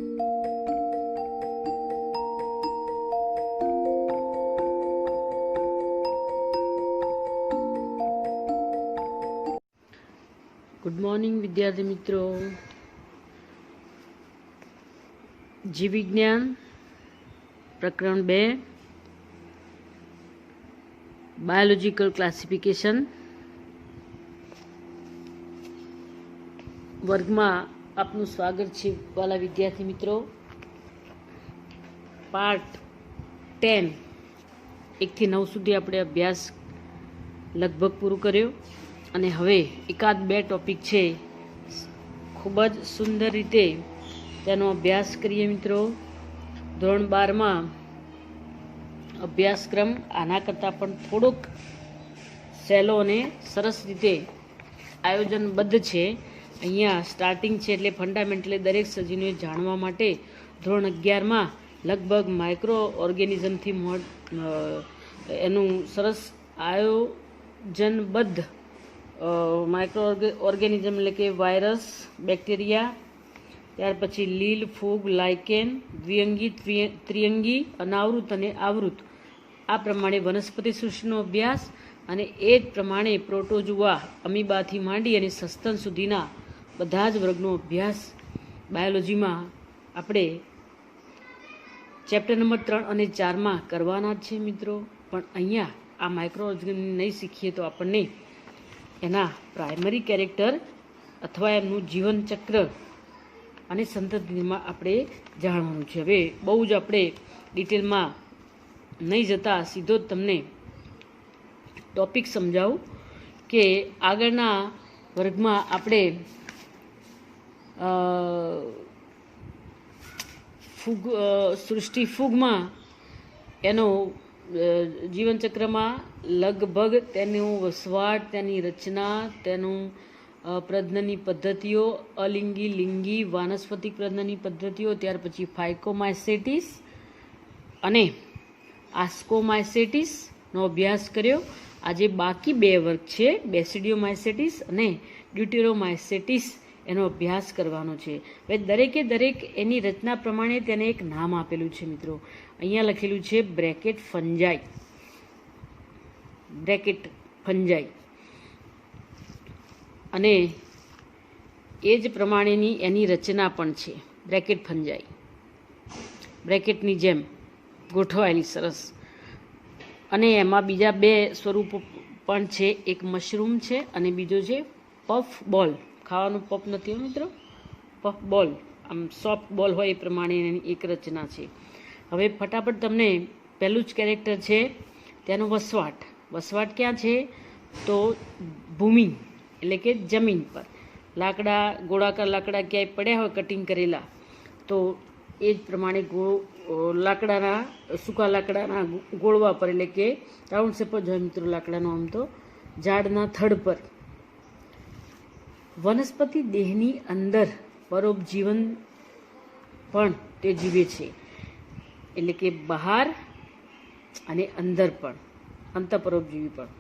Good morning વિદ્યાર્થી મિત્રો. જીવ વિજ્ઞાન પ્રકરણ 2 બાયોલોજીકલ ક્લાસિફિકેશન વર્ગમાં આપનું સ્વાગત છે વાલા વિદ્યાર્થી મિત્રો. પાર્ટ 10 1 થી 9 સુધી આપણે અભ્યાસ લગભગ પૂરો કર્યો અને હવે એકાદ બે ટોપિક છે, ખૂબ જ સુંદર રીતે તેનો અભ્યાસ કરીએ મિત્રો. ધોરણ 12માં અભ્યાસક્રમ આના કરતાં પણ થોડોક સહેલો અને સરસ રીતે આયોજનબદ્ધ છે. અહીંયા સ્ટાર્ટિંગ છે એટલે ફંડામેન્ટલી દરેક સજીવને જાણવા માટે ધોરણ 11માં લગભગ માઇક્રો ઓર્ગેનિઝમથી એનું સરસ આયોજનબદ્ધ માઇક્રો ઓર્ગેનિઝમ એટલે કે વાયરસ, બેક્ટેરિયા, ત્યાર પછી લીલ, ફૂગ, લાઇકેન, દ્વિઅંગી, ત્રિઅંગી, અનાવૃત અને આવૃત, આ પ્રમાણે વનસ્પતિ સૃષ્ટિનો અભ્યાસ અને એ જ પ્રમાણે પ્રોટોજુઆ, અમીબાથી માંડી અને સસ્તન સુધીના બધા જ વર્ગનો અભ્યાસ બાયોલોજીમાં આપણે ચેપ્ટર નંબર 3 અને 4માં કરવાના જ છે મિત્રો. પણ અહીંયા આ માઇક્રો ઓર્ગેનિઝમ નહીં શીખીએ તો આપણને એના પ્રાઇમરી કેરેક્ટર અથવા એમનું જીવન ચક્ર અને સંતતિમાં આપણે જાણવાનું છે. હવે બહુ જ આપણે ડિટેલમાં નહીં જતા સીધો જ તમને ટોપિક સમજાવું કે આગળના વર્ગમાં આપણે સૃષ્ટિ ફૂગમાં એનો જીવનચક્રમાં લગભગ તેનું વસવાટ, તેની રચના, તેનું પ્રજનનની પદ્ધતિઓ, અલિંગી, લિંગી, વાનસ્પતિક પ્રજનનની પદ્ધતિઓ, ત્યાર પછી ફાઇકોમાઇસેટિસ અને આસ્કોમાઇસેટિસનો અભ્યાસ કર્યો. આજે બાકી બે વર્ગ છે, બેસિડિયોમાઇસેટિસ અને ડ્યુટેરોમાઇસેટિસ, એનો અભ્યાસ કરવાનો છે. હવે દરેકે દરેક એની રચના પ્રમાણે તેને એક નામ આપેલું છે મિત્રો. અહીંયા લખેલું છે બ્રેકેટ ફંજાઈ, અને એ જ પ્રમાણેની એની રચના પણ છે. બ્રેકેટ ફંજાઈ બ્રેકેટની જેમ ગોઠવાયેલી સરસ. અને એમાં બીજા બે સ્વરૂપો પણ છે, એક મશરૂમ છે અને બીજો છે પફ બોલ. ખાવાનું પફ નથી હો મિત્રો, પફ બોલ, આમ સોફ્ટ બોલ હોય એ પ્રમાણે એની એક રચના છે. હવે ફટાફટ તમને પહેલું જ કેરેક્ટર છે તેનો વસવાટ. વસવાટ ક્યાં છે તો ભૂમિ એટલે કે જમીન પર. લાકડા, ગોળાકાર લાકડા ક્યાંય પડ્યા હોય કટિંગ કરેલા તો એ જ પ્રમાણે લાકડાના, સૂકા લાકડાના ગોળવા પર, એટલે કે રાઉન્ડ શેપ જ હોય મિત્રો લાકડાનો આમ તો, ઝાડના થડ પર. વનસ્પતિ દેહની અંદર પરોપજીવન પણ તે જીવે છે, એટલે કે બહાર અને અંદર પણ, અંતઃપરોપજીવી પણ.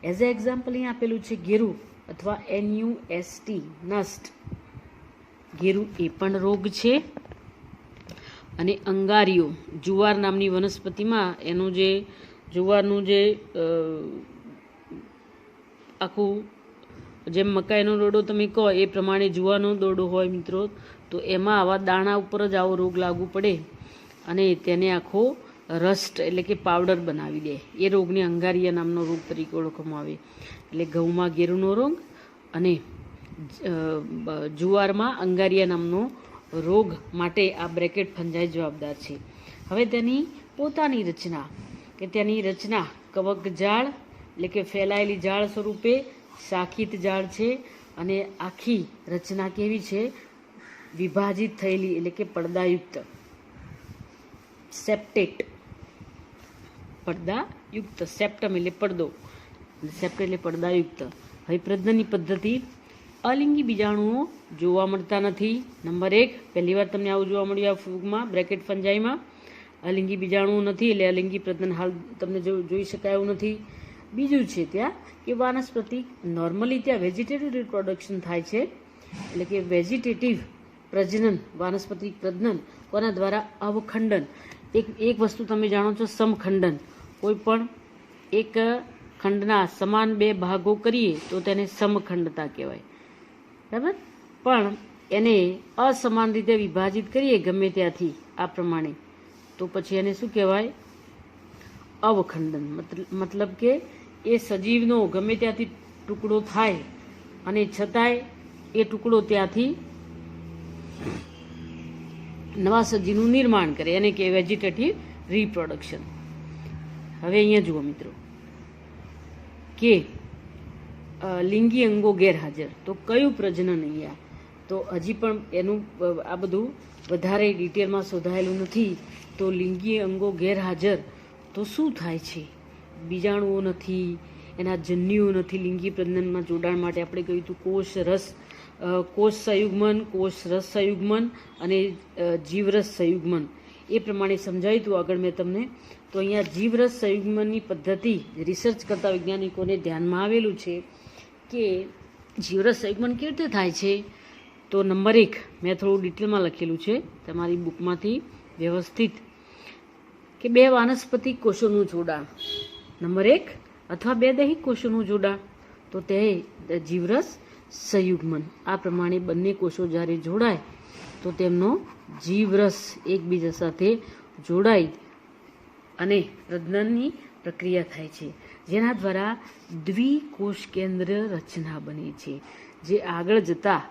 એઝ એ એક્ઝામ્પલ અહીં આપેલું છે ગેરું અથવા NUST, નસ્ટ. ગેરું એ પણ રોગ છે. અને અંગારીઓ, જુવાર નામની વનસ્પતિમાં એનું જે જુવારનું જે આખું, જેમ મકાઈનો દોડો તમે કહો એ પ્રમાણે જુવારનો દોડો હોય મિત્રો, તો એમાં આવા દાણા ઉપર જ આવો રોગ લાગુ પડે અને તેને આખો રસ્ટ એટલે કે પાવડર બનાવી દે. એ રોગને અંગારિયા નામનો રોગ તરીકે ઓળખવામાં આવે. એટલે ઘઉંમાં ગેરુનો રોગ અને જુવારમાં અંગારિયા નામનો રોગ માટે આ બ્રેકેટ ફંજાઈ જવાબદાર છે. હવે તેની પોતાની રચના, કે તેની રચના કવક જાળ એટલે કે ફેલાયેલી જાળ સ્વરૂપે શાખિત જાળ છે. અને આખી રચના કેવી છે, વિભાજિત થયેલી એટલે કે પડદાયુક્ત, સેપ્ટેટ, પડદાયુક્ત. સેપ્ટમ એટલે પડદો, સેપ્ટ એટલે પડદાયુક્ત. હવે પ્રજનનની પદ્ધતિ, અલિંગી બીજાણુઓ જોવા મળતા નથી. નંબર 1, પહેલી વાર તમને આવું જોવા મળ્યું આ ફૂગમાં, બ્રેકેટ ફંજાઈમાં. અલિંગી બીજાણુઓ નથી એટલે અલિંગી પ્રજનન હાલ તમને જોઈ શકાય એવું નથી. બીજું છે ત્યાં કે વાનસ્પતિક, નોર્મલી ત્યાં વેજીટેટિવ રિપ્રોડક્શન થાય છે, એટલે કે વેજીટેટિવ પ્રજનન, વાનસ્પતિક પ્રજનન કોના દ્વારા? અવખંડન. એક વસ્તુ તમે જાણો છો, સમખંડન. કોઈ પણ એક ખંડના સમાન બે ભાગો કરીએ તો તેને સમખંડતા કહેવાય, બરાબર. પણ એને અસમાન રીતે વિભાજિત કરીએ ગમે ત્યાંથી આ પ્રમાણે, તો પછી એને શું કહેવાય? અવખંડન. મતલબ કે એ સજીવનો ગમે ત્યાંથી ટુકડો થાય અને છતાંય એ ટુકડો ત્યાંથી નવા સજીવનું નિર્માણ કરે, એને કે વેજીટેટિવ રિપ્રોડક્શન. હવે અહીંયા જુઓ મિત્રો કે લિંગી અંગો ગેરહાજર, તો કયું પ્રજનન અહીંયા? તો હજી પણ એનું આ બધું વધારે ડિટેલમાં શોધાયેલું નથી. તો લિંગી અંગો ગેરહાજર તો શું થાય છે? બીજાણુઓ નથી, એના જન્યુઓ નથી. લિંગી પ્રજનનમાં જોડાણ માટે આપણે કહ્યું હતું કોષ સંયુગ્મન, કોષ રસ સંયુગ્મન અને જીવરસ સંયુગ્મન. એ પ્રમાણે સમજાવ્યું હતું આગળ મેં તમને. તો અહીંયા જીવરસ સંયુગ્મનની પદ્ધતિ રિસર્ચ કરતા વૈજ્ઞાનિકોને ધ્યાનમાં આવેલું છે કે જીવરસ સંયુગ્મન કેવી રીતે થાય છે. તો નંબર 1 મેં થોડું ડિટેલમાં લખેલું છે તમારી બુકમાંથી વ્યવસ્થિત, કે 2 વાનસ્પતિક કોષોનું જોડાણ. નંબર 1 અથવા 2 દૈહિક કોષોનું જોડાણ, તો તે જીવરસ સંયુગ્મન. આ પ્રમાણે બંને કોષો જ્યારે જોડાય તો તેમનો જીવરસ એકબીજા સાથે જોડાઈ અને પ્રજનનની પ્રક્રિયા થાય છે, જેના દ્વારા દ્વિકોષ કેન્દ્ર રચના બને છે. જે આગળ જતા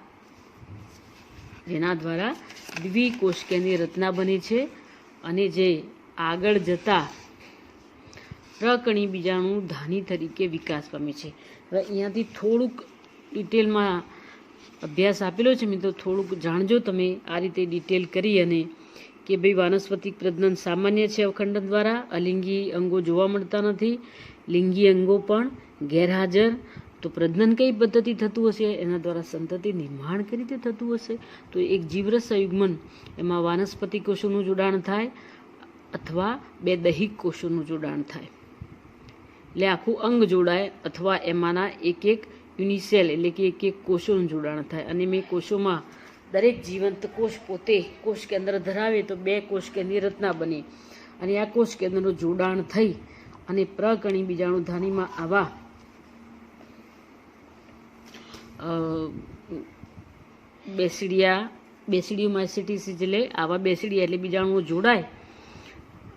જેના દ્વારા દ્વિકોષ કેન્દ્રીય રચના બને છે અને જે આગળ જતા પ્રકણી બીજાણુ ધાની તરીકે વિકાસ પામે છે. હવે અહીંયાથી થોડુંક ડિટેલમાં અભ્યાસ આપેલો છે મિત્રો, થોડુંક જાણજો તમે આ રીતે ડિટેલ કરી. અને કે ભાઈ વાનસ્પતિક પ્રજનન સામાન્ય છે અવખંડન દ્વારા, અલિંગી અંગો જોવા મળતા નથી, લિંગી અંગો પણ ગેરહાજર. તો પ્રજનન કઈ પદ્ધતિ થતું હશે? એના દ્વારા સંતતિ નિર્માણ કઈ રીતે થતું હશે? તો એક જીવરસ સંયુગ્મન, એમાં વાનસ્પતિક કોષોનું જોડાણ થાય અથવા 2 દૈહિક કોષોનું જોડાણ થાય, એટલે આખું અંગ જોડાય, અથવા એમાંના એક યુનિસેલ એટલે કે એક કોષોનું જોડાણ થાય. અને મેં કોષોમાં દરેક જીવંત કોષ પોતે કોષ કેન્દ્ર ધરાવે તો 2 કોષ કેન્દ્રીય રચના બને, અને આ કોષ કેન્દ્રનું જોડાણ થઈ અને પ્રકણી બીજાણુ ધાનીમાં આવા બેસિડિયોમાઇસિટીસ એટલે આવા બેસિડિયા એટલે બીજાણુઓ જોડાય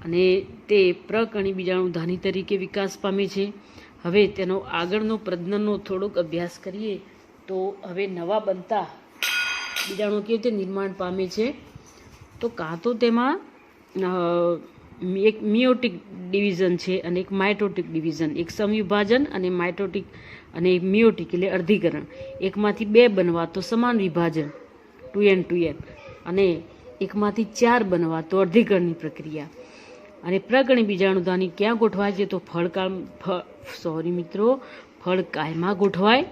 અને તે પ્રકણી બીજાણુ ધાની તરીકે વિકાસ પામે છે. હવે તેનો આગળનો પ્રજનનનો થોડોક અભ્યાસ કરીએ તો હવે નવા બનતા બીજાણુ કેવી રીતે નિર્માણ પામે છે? તો કાં તો તેમાં એક મિયોટિક ડિવિઝન છે અને એક માઇટોટિક ડિવિઝન, એક સમવિભાજન અને માઇટોટિક અને મિયોટિક એટલે અર્ધીકરણ. એકમાંથી 2 બનવા તો સમાન વિભાજન 2n 2n, અને એકમાંથી 4 બનવા તો અર્ધીકરણની પ્રક્રિયા. અને પ્રકણી બીજાણુધાની ક્યાં ગોઠવાય છે? તો ફળકાયમાં ગોઠવાય,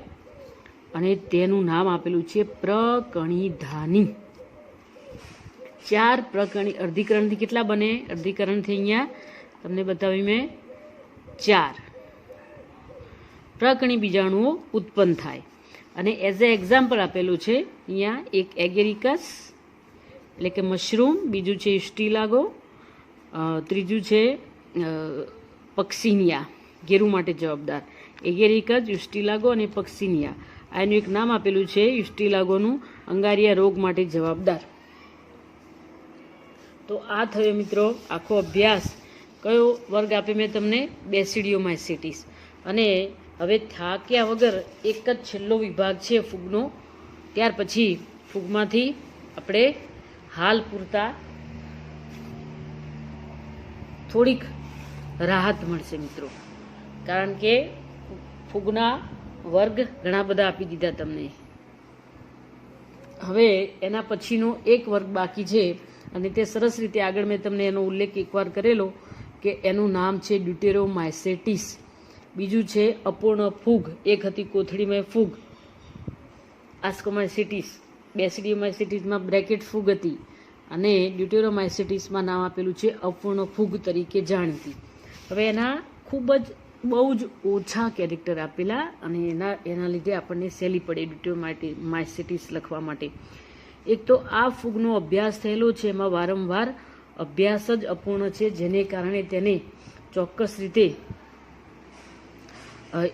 અને તેનું નામ આપેલું છે પ્રકણીધાની. 4 પ્રકરણી અર્ધીકરણથી કેટલા બને? અર્ધીકરણથી અહીંયા તમને બતાવ્યું મેં 4 પ્રકણી બીજાણુઓ ઉત્પન્ન થાય. અને એઝ એ એક્ઝામ્પલ આપેલું છે અહીંયા, એક એગેરિકસ એટલે કે મશરૂમ, બીજું છે યુસ્ટિલાગો, ત્રીજું છે પક્સિનિયા, ગેરુ માટે જવાબદાર. એગેરિકસ, યુસ્ટિલાગો અને પક્સિનિયા. આનું એક નામ આપેલું છે યુસ્ટિલાગોનું, અંગારિયા રોગ માટે જવાબદાર. તો આ થયો મિત્રો આખો અભ્યાસ. કયો વર્ગ આપે મેં તમને? બેસિડિયોમાઇસિટીસ. અને હવે થાક્યા વગર એક જ છેલ્લો વિભાગ છે ફૂગનો, ત્યાર પછી ફૂગમાંથી આપણે હાલ પૂરતા થોડીક રાહત મળશે મિત્રો, કારણ કે ફૂગના વર્ગ ઘણા બધા આપી દીધા તમને. હવે એના પછીનો એક વર્ગ બાકી છે, અને તે સરસ રીતે આગળ મેં તમને એનો ઉલ્લેખ એકવાર કરેલો કે એનું નામ છે ડ્યુટેરોમાઇસેટિસ. બીજું છે અપૂર્ણ ફૂગ, એક હતી કોથળીમય ફૂગ આસ્કોમાઇસિટીસ. બેસિડિયોમાઇસિટીસમાં બ્રેકેટ ફૂગ હતી, અને ડ્યુટેરોમાઇસિટીસમાં નામ આપેલું છે અપૂર્ણ ફૂગ તરીકે જાણીતી. હવે એના ખૂબ જ બહુ જ ઓછા કેરેક્ટર આપેલા, અને એના લીધે આપણને સહેલી પડે ડ્યુટેરોમાઇસિટીસ લખવા માટે. એક તો આ ફૂગનો અભ્યાસ થયેલો છે, એમાં વારંવાર અભ્યાસ જ અપૂર્ણ છે, જેને કારણે તેને ચોક્કસ રીતે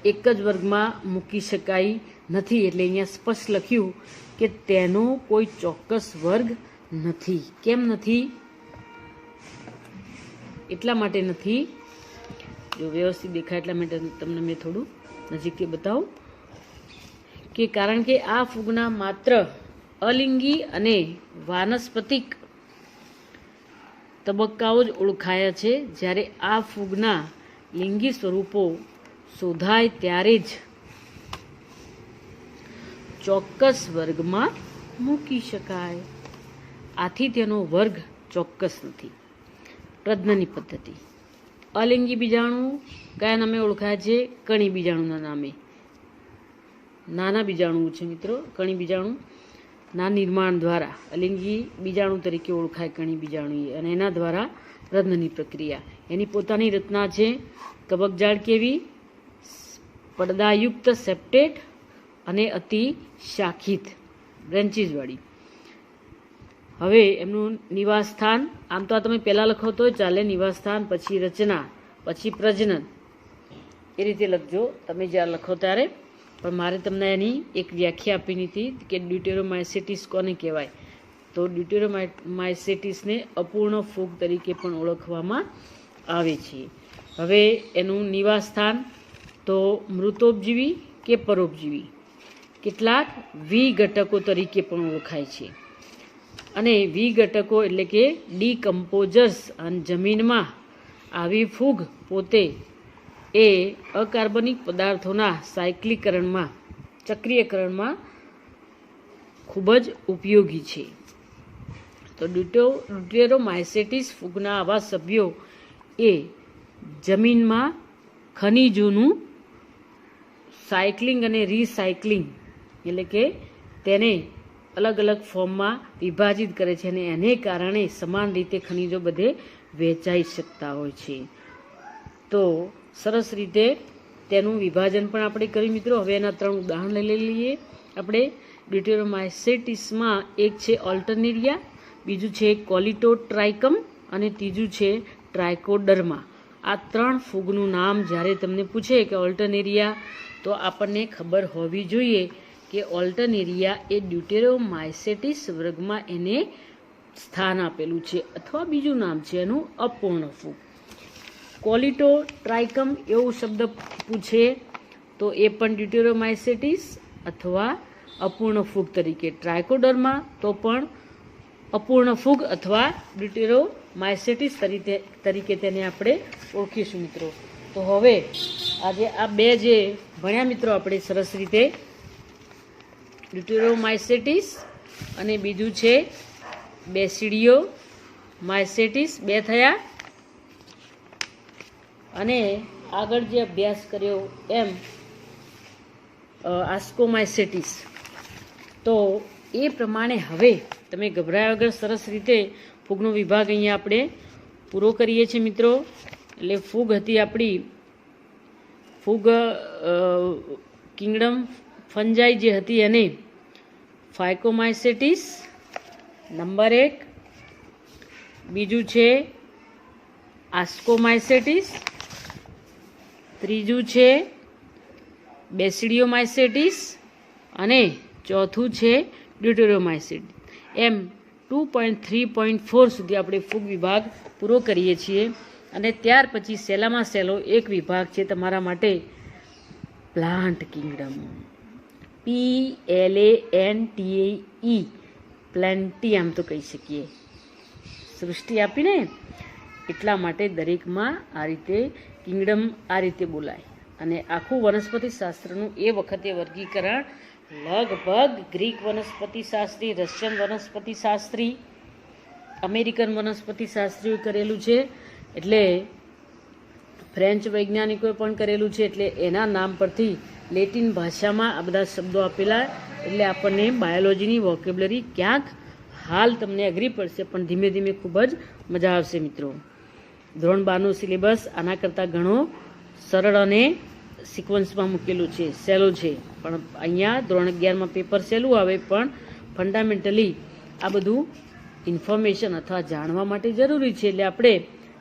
એક જ વર્ગમાં મૂકી શકાય નથી. એટલે અહીંયા સ્પષ્ટ લખ્યું કે તેનો કોઈ ચોક્કસ વર્ગ નથી. કેમ નથી? એટલા માટે નથી, જો વ્યવસ્થિત દેખાય એટલા માટે તમને મેં થોડું નજીકથી બતાવું કે કારણ કે આ ફૂગના માત્ર અલિંગી અને વાનસ્પતિક તબક્કાઓ જ ઓળખાયા છે, જ્યારે આ ફૂગના લિંગી સ્વરૂપો શોધાય ત્યારે જ ચોક્કસ વર્ગમાં મૂકી શકાય. આથી તેનો વર્ગ ચોક્કસ નથી. પ્રજનની પદ્ધતિ. અલિંગી બીજાણુ કયા નામે ઓળખાય છે? કણી બીજાણુના નામે. નાના બીજાણુ છે મિત્રો, કણી બીજાણુ ના નિર્માણ દ્વારા અલિંગી બીજાણુ તરીકે ઓળખાય કણી બીજાણુ, અને એના દ્વારા પ્રજનનની પ્રક્રિયા. એની પોતાની રચના છે. કવકજાળ કેવી? પડદાયુક્ત સેપ્ટેટ અને અતિ શાખિત બ્રેન્ચીસવાળી. હવે એમનું નિવાસ સ્થાન, આમ તો આ તમે પહેલાં લખો તો ચાલે, નિવાસ સ્થાન પછી રચના પછી પ્રજનન, એ રીતે લખજો તમે જ્યારે લખો ત્યારે. પણ મારે તમને એની એક વ્યાખ્યા આપીની હતી કે ડ્યુટેરોમાઇસેટિસ કોને કહેવાય. તો ડ્યુટેરોમાઇસેટિસને અપૂર્ણ ફૂગ તરીકે પણ ઓળખવામાં આવે છે. હવે એનું નિવાસ સ્થાન તો મૃતોપજીવી કે પરોપજીવી, કેટલાક વિઘટકો તરીકે પણ ઓળખાય છે. અને વિઘટકો એટલે કે ડીકમ્પોઝર્સ, અને જમીનમાં આવી ફૂગ પોતે એ અકાર્બનિક પદાર્થોના ચક્રીયકરણમાં ખૂબ જ ઉપયોગી છે. તો ડ્યુટેરોમાઇસેટિસ ફૂગના આવા સભ્યો એ જમીનમાં ખનિજોનું સાયકલિંગ અને રિસાયકલિંગ એટલે કે તેને અલગ અલગ ફોર્મમાં વિભાજિત કરે છે, અને એને કારણે સમાન રીતે ખનિજો બધે વહેંચાઈ શકતા હોય છે. તો સરસ રીતે તેનું વિભાજન પણ આપણે કર્યું મિત્રો. હવે એના 3 ઉદાહરણ લઈ લઈએ આપણે. ડ્યુટેરોમાઇસેટિસમાં એક છે ઓલ્ટરનેરિયા, બીજું છે કોલિટોટ્રાઇકમ અને ત્રીજું છે ટ્રાયકોડર્મા. આ 3 ફૂગનું નામ જ્યારે તમને પૂછે કે ઓલ્ટરનેરિયા, તો આપણને ખબર હોવી જોઈએ કે ઓલ્ટરનેરિયા એ ડ્યુટેરોમાઇસેટિસ વર્ગમાં એને સ્થાન આપેલું છે, અથવા બીજું નામ છે એનું અપૂર્ણ ફૂગ. કોલિટોટ્રાઇકમ એવું શબ્દ પૂછે તો એ પણ ડ્યુટેરોમાઇસેટિસ અથવા અપૂર્ણ ફૂગ તરીકે. ટ્રાયકોડર્મા તો પણ અપૂર્ણ ફૂગ અથવા ડ્યુટેરોમાઇસેટિસ તરીકે તેને આપણે ઓળખીશું મિત્રો. તો હવે આજે આ 2 જે ભણ્યા મિત્રો આપણે સરસ રીતે, ડ્યુટેરોમાઇસેટિસ અને બીજું છે બેસિડિયોમાઇસેટિસ, 2 થયા. અને આગળ જે અભ્યાસ કર્યો એમ આસ્કોમાઇસેટિસ. તો એ પ્રમાણે હવે તમે ગભરાયા વગર સરસ રીતે ફૂગનો વિભાગ અહીંયા આપણે પૂરો કરીએ છીએ મિત્રો. એટલે ફૂગ હતી આપણી, ફૂગ કિંગડમ ફંજાઈ જે હતી એને ફાયકોમાઇસેટિસ નંબર 1, બીજું છે આસ્કોમાઇસેટિસ, ત્રીજું છે બેસિડિયોમાઇસેટિસ અને ચોથું છે ડ્યુટેરોમાઇસેટિસ. એમ 2.3.4 સુધી આપણે ફૂગ વિભાગ પૂરો કરીએ છીએ. અને ત્યાર પછી સહેલામાં સહેલો એક વિભાગ છે તમારા માટે પ્લાન્ટ કિંગડમ, PLANTE, પ્લાન્ટી આમ તો કહી શકીએ, સૃષ્ટિ આપીને એટલા માટે દરેકમાં આ રીતે કિંગડમ આ રીતે બોલાય. અને આખું વનસ્પતિ શાસ્ત્રનું એ વખતે વર્ગીકરણ લગભગ ગ્રીક વનસ્પતિ શાસ્ત્રી, રશિયન વનસ્પતિ શાસ્ત્રી, અમેરિકન વનસ્પતિ શાસ્ત્રીઓ કરેલું છે, એટલે ફ્રેન્ચ વૈજ્ઞાનિકોએ પણ કરેલું છે. એટલે એના નામ પરથી લેટિન ભાષામાં આ બધા શબ્દો આપેલા, એટલે આપણને બાયોલોજીની વોકેબ્લરી ક્યાંક હાલ તમને અઘરી પડશે, પણ ધીમે ધીમે ખૂબ જ મજા આવશે મિત્રો. ધોરણ 12નો સિલેબસ આના કરતાં ઘણો સરળ અને સિક્વન્સમાં મૂકેલું છે, સહેલું છે. પણ અહીંયા ધોરણ 11માં પેપર સહેલું આવે, પણ ફંડામેન્ટલી આ બધું ઇન્ફોર્મેશન અથવા જાણવા માટે જરૂરી છે. એટલે આપણે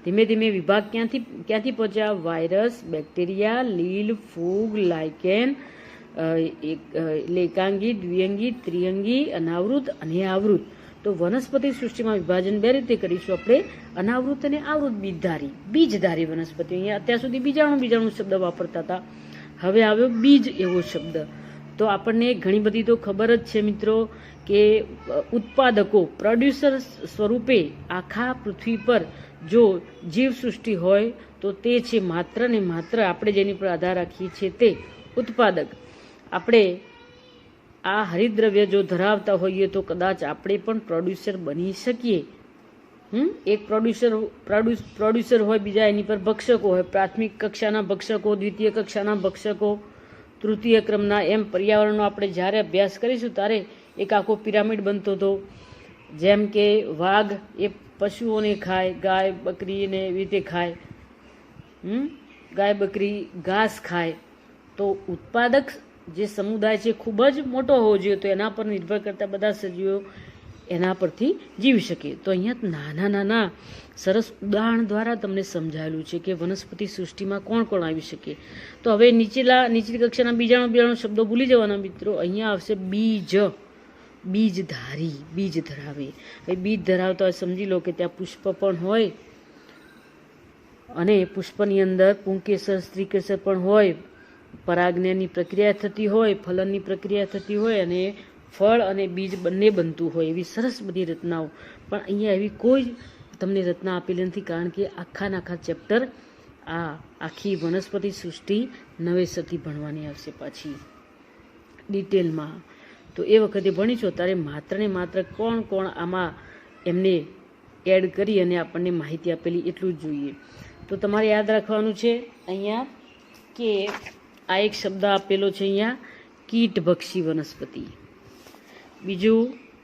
ધીમે ધીમે વિભાગ ક્યાંથી પહોંચ્યા? વાયરસ, બેક્ટેરિયા, લીલ, ફૂગ, લાઇકેન, એકાંગી, દ્વિઅંગી, ત્રિઅંગી, અનાવૃત અને આવૃત. તો વનસ્પતિ સૃષ્ટિમાં વિભાજન બે રીતે કરીશું આપણે, અનાવૃત અને આવૃત બીજધારી વનસ્પતિ. અહીંયા અત્યાર સુધી બીજાણુ શબ્દ વાપરતા હતા, હવે આવ્યો બીજ એવો શબ્દ. તો આપણને ઘણી બધી તો ખબર જ છે મિત્રો કે ઉત્પાદકો, પ્રોડ્યુસર સ્વરૂપે આખા પૃથ્વી પર જો જીવસૃષ્ટિ હોય તો તે છે માત્ર ને માત્ર આપણે જેની પર આધાર રાખીએ છીએ તે ઉત્પાદક. આપણે આ હરિતદ્રવ્ય જો ધરાવતા હોઈએ તો કદાચ આપણે પણ પ્રોડ્યુસર બની શકીએ. એક પ્રોડ્યુસર હોય, બીજા એની પર ભક્ષકો હોય. પ્રાથમિક કક્ષાના ભક્ષકો, દ્વિતીય કક્ષાના ભક્ષકો, તૃતીય ક્રમના, એમ પર્યાવરણનો આપણે જ્યારે અભ્યાસ કરીશું ત્યારે એક આખો પિરામિડ બનતો હતો. જેમ કે વાઘ એ પશુઓને ખાય, ગાય બકરીને એવી રીતે ખાય, ગાય બકરી ઘાસ ખાય. તો ઉત્પાદક જે સમુદાય છે ખૂબ જ મોટો હોવો જોઈએ, તો એના પર નિર્ભર કરતા બધા સજીવો એના પરથી જીવી શકે. તો અહીંયા નાના નાના સરસ ઉદાહરણ દ્વારા તમને સમજાયેલું છે કે વનસ્પતિ સૃષ્ટિમાં કોણ કોણ આવી શકે. તો હવે નીચલી કક્ષાના બીજાણુ શબ્દો ભૂલી જવાના મિત્રો. અહીંયા આવશે બીજ ધરાવે. હવે બીજ ધરાવતા હોય સમજી લો કે ત્યાં પુષ્પ પણ હોય અને પુષ્પની અંદર પુંકેસર, સ્ત્રીકેસર પણ હોય, પરાગનની પ્રક્રિયા થતી હોય, ફલનની પ્રક્રિયા થતી હોય અને ફળ અને બીજ બંને બનતું હોય. એવી સરસ બધી રચનાઓ. પણ અહીંયા એવી કોઈ તમને રચના આપેલી નથી, કારણ કે આખા ચેપ્ટર આ આખી વનસ્પતિ સૃષ્ટિ નવેસરથી ભણવાની આવશે પાછી ડિટેલમાં. તો એ વખતે ભણીશું ત્યારે માત્ર ને માત્ર કોણ આમાં એમને એડ કરી અને આપણને માહિતી આપેલી એટલું જ જોઈએ. તો તમારે યાદ રાખવાનું છે અહીંયા કે આ એક શબ્દ આપેલો છે અહીંયા, કીટભક્ષી વનસ્પતિ. બીજું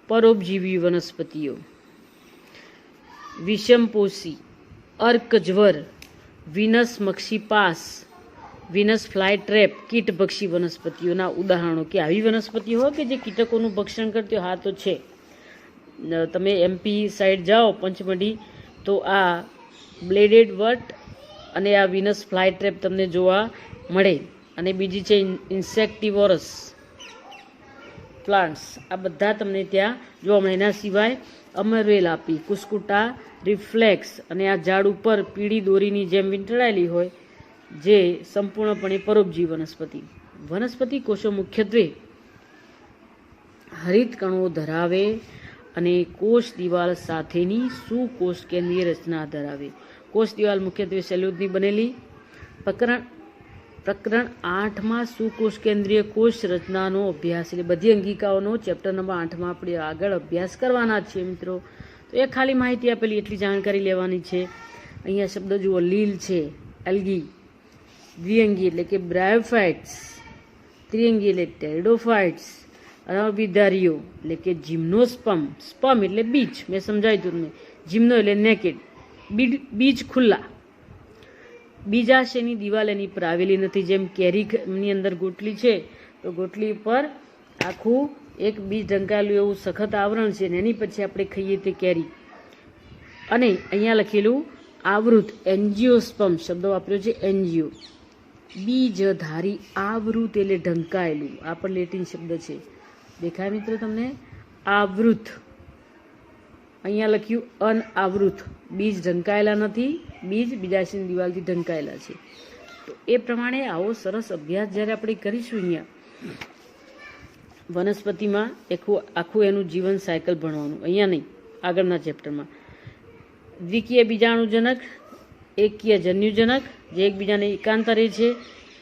પરોપજીવી વનસ્પતિઓ, વિષમપોષી, અર્કજ્વર, વિનસ મક્ષીપાસ, વિનસ ફ્લાય ટ્રેપ, કીટભક્ષી વનસ્પતિઓના ઉદાહરણો. કે આવી વનસ્પતિઓ હોય કે જે કીટકોનું ભક્ષણ કરતી હોય? હા, તો છે. તમે MP સાઈડ જાઓ પંચમઢી તો આ બ્લેડેડ વટ અને આ વિનસ ફ્લાય ટ્રેપ તમને જોવા મળે. અને બીજી છે ઇન્સેક્ટિવોરસ પ્લાન્ટ્સ. આ બધા તમને ત્યાં જોવા મળે. એના સિવાય અમરેલાપી, કુસ્કુટા રિફ્લેક્સ અને આ ઝાડ ઉપર પીળી દોરીની જેમ વીંટળાયેલી હોય જે સંપૂર્ણપણે પરોપજીવી વનસ્પતિ કોષો મુખ્યત્વે હરિત કણો ધરાવે અને કોષ દિવાલ સાથેની સુકોષ કેન્દ્રીય રચના ધરાવે. કોષ દિવાલ મુખ્યત્વે સેલ્યુલોઝની બનેલી. પ્રકરણ 8માં સુકોષ કેન્દ્રીય કોષ રચનાનો અભ્યાસ, એટલે બધી અંગિકાઓનો ચેપ્ટર નંબર 8માં આપણે આગળ અભ્યાસ કરવાના છીએ મિત્રો. તો એ ખાલી માહિતી આપેલી એટલી જાણકારી લેવાની છે. અહીંયા શબ્દ જુઓ, લીલ છે એલ્ગી, દ્વિઅંગી એટલે કે બ્રાયોફાઇટ્સ, ત્રિઅંગી એટલે ટેરિડોફાઇટ્સ, અનાવૃતધારીઓ એટલે કે જિમ્નોસ્પર્મ, સ્પર્મ એટલે બીજ, મેં સમજાવ્યું તમને. જિમ્નો એટલે નેકેડ, બીજ ખુલ્લા. બીજાશયની દિવાલ એની પર આવેલી નથી. જેમ કેરીની અંદર ગોટલી છે તો ગોટલી પર આખું એક બીજ ઢંકાયેલું એવું સખત આવરણ છે ને એની પછી આપણે ખાઈએ તે કેરી. અને અહીંયા લખેલું આવૃત, એન્જિયોસ્પર્મ શબ્દ વાપર્યો છે, એન્જિયો. બીજધારી આવૃત એટલે ઢંકાયેલું. આ પણ લેટિન શબ્દ છે, દેખાય મિત્રો તમને? આવૃત. અહીંયા લખ્યું અનાવૃત. બીજ ઢંકાયેલા નથી, બીજ બીજાશયની દિવાલથી ઢંકાયેલા છે. તો એ પ્રમાણે આવો સરસ અભ્યાસ જ્યારે આપણે કરીશું અહીંયા વનસ્પતિમાં આખું એનું જીવન સાયકલ ભણવાનું, અહીંયા નહીં, આગળના ચેપ્ટરમાં. દ્વિકીય બીજાણુજનક, એકકીય જન્યુજનક જે એકબીજાને એકાંતરે છે.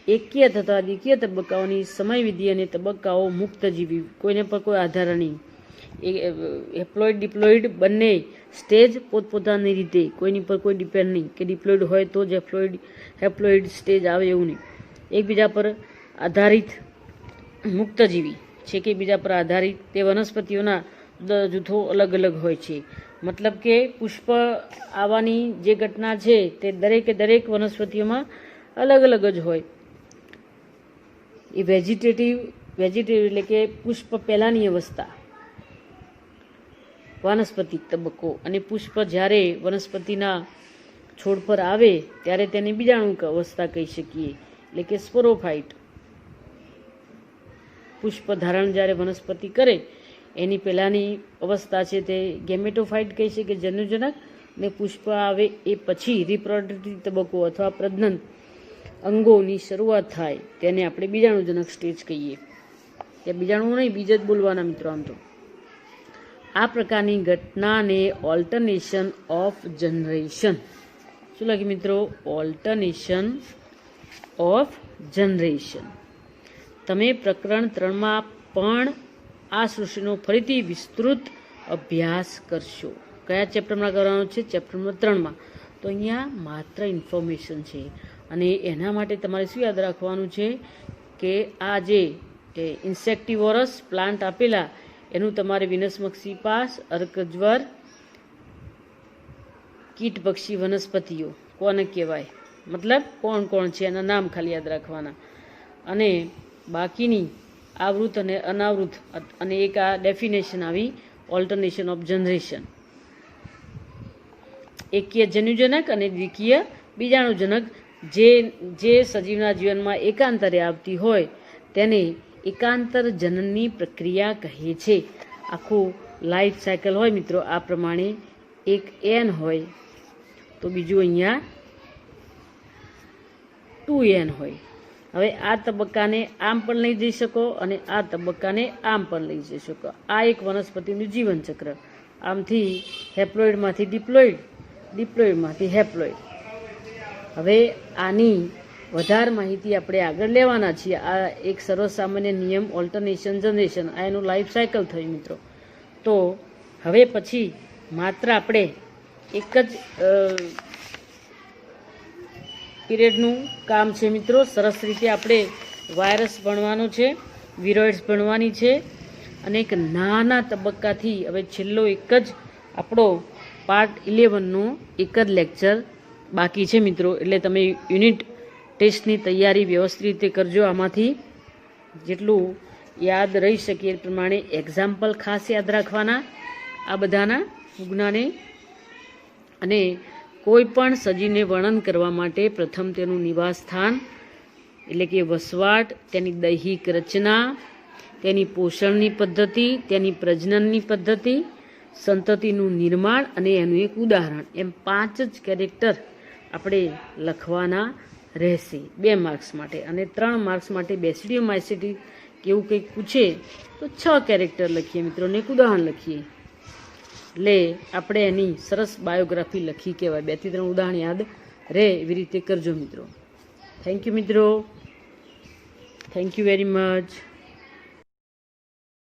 એકકીય તથા દ્વિકીય તબક્કાઓની સમયવિધિ અને તબક્કાઓ મુક્તજીવી, કોઈને પર કોઈ આધાર નહીં. હેપ્લોઇડ ડિપ્લોઇડ બંને સ્ટેજ પોતપોતાની રીતે, કોઈની પર કોઈ ડિપેન્ડ નહીં કે ડિપ્લોઇડ હોય તો જ હેપ્લોઇડ સ્ટેજ આવે એવું નહીં. એકબીજા પર આધારિત મુક્તજીવી છે કે બીજા પર આધારિત તે વનસ્પતિઓના જૂથો અલગ અલગ હોય છે. મતલબ કે પુષ્પ આવવાની જે ઘટના છે તે દરેક વનસ્પતિઓમાં અલગ અલગ જ હોય. એ વેજીટેટિવ એટલે કે પુષ્પ પહેલાંની અવસ્થા, વાનસ્પતિક તબક્કો. અને પુષ્પ જ્યારે વનસ્પતિના છોડ પર આવે ત્યારે તેને બીજાણુક અવસ્થા કહી શકીએ, એટલે કે સ્પોરોફાઇટ. પુષ્પ ધારણ જ્યારે વનસ્પતિ કરે એની પહેલાંની અવસ્થા છે તે ગેમેટોફાઇટ કહી શકીએ, જન્યુજનક. અને પુષ્પ આવે એ પછી રિપ્રોડક્ટિવ તબક્કો અથવા પ્રજનન અંગોની શરૂઆત થાય તેને આપણે બીજાણુજનક સ્ટેજ કહીએ. ત્યાં બીજાણુ નહીં, બીજ જ બોલવાના મિત્રો. આમ તો આ પ્રકારની ઘટનાને ઓલ્ટરનેશન ઓફ જનરેશન, શું લાગે મિત્રો? Alteration of generation. તમે પ્રકરણ 3માં પણ આ સૃષ્ટિનો ફરીથી વિસ્તૃત અભ્યાસ કરશો. કયા ચેપ્ટરમાં કરવાનો છે? ચેપ્ટર નંબર 3માં. તો અહીંયા માત્ર ઇન્ફોર્મેશન છે અને એના માટે તમારે શું યાદ રાખવાનું છે કે આ જે ઇન્સેક્ટિવોરસ પ્લાન્ટ આપેલા એનું તમારે વિનસમક્ષી પાસ, અર્કજ્વર, કીટપક્ષી વનસ્પતિઓ કોને કહેવાય, મતલબ કોણ કોણ છે એના નામ ખાલી યાદ રાખવાના. અને બાકીની આવૃત અને અનાવૃત, અને એક આ ડેફિનેશન આવી ઓલ્ટરનેશન ઓફ જનરેશન. એકીય જન્યુજનક અને દ્વિકીય બીજાણુજનક જે સજીવના જીવનમાં એકાંતરે આવતી હોય તેને એકાંતર જનનની પ્રક્રિયા કહે છે. આખું લાઈફ સાયકલ હોય મિત્રો આ પ્રમાણે, એક એન હોય તો બીજું અહીંયા 2n હોય. હવે આ તબક્કાને આમ પણ લઈ જઈ શકો અને આ તબક્કાને આમ પણ લઈ જઈ શકો. આ એક વનસ્પતિનું જીવનચક્ર. આમથી હેપ્લોઇડમાંથી ડિપ્લોઇડ, ડિપ્લોઇડમાંથી હેપ્લોઇડ. હવે આની વધારે માહિતી આપણે આગળ લેવાના છીએ. આ એક સર્વસામાન્ય નિયમ ઓલ્ટરનેશન જનરેશન, આ એનું લાઈફ સાયકલ થયું મિત્રો. તો હવે પછી માત્ર આપણે એક જ પીરિયડનું કામ છે મિત્રો. સરસ રીતે આપણે વાયરસ ભણવાનો છે, વિરોઇડ્સ ભણવાની છે, અને એક નાના તબક્કાથી હવે છેલ્લો એક જ આપણો પાર્ટ 11નો એક જ લેક્ચર બાકી છે મિત્રો. એટલે તમે યુનિટ ટેસ્ટની તૈયારી વ્યવસ્થિત રીતે કરજો. આમાંથી જેટલું યાદ રહી શકે એ પ્રમાણે એક્ઝામ્પલ ખાસ યાદ રાખવાના આ બધાના ફૂગનાને. અને કોઈ પણ સજીવને વર્ણન કરવા માટે પ્રથમ તેનું નિવાસ સ્થાન એટલે કે વસવાટ, તેની દૈહિક રચના, તેની પોષણની પદ્ધતિ, તેની પ્રજનનની પદ્ધતિ, સંતતિનું નિર્માણ અને એનું એક ઉદાહરણ, એમ 5 જ કેરેક્ટર આપણે લખવાના રહેશે 2 માર્ક્સ માટે. અને 3 માર્ક્સ માટે બેસિડિયમ માઇસેટી કેવું કંઈક પૂછે તો 6 કેરેક્ટર લખીએ મિત્રો, ને એક ઉદાહરણ લખીએ. એટલે આપણે એની સરસ બાયોગ્રાફી લખી કહેવાય. 2 થી 3 ઉદાહરણ યાદ રહે એવી રીતે કરજો મિત્રો. થેન્ક યુ મિત્રો, થેન્ક યુ વેરી મચ.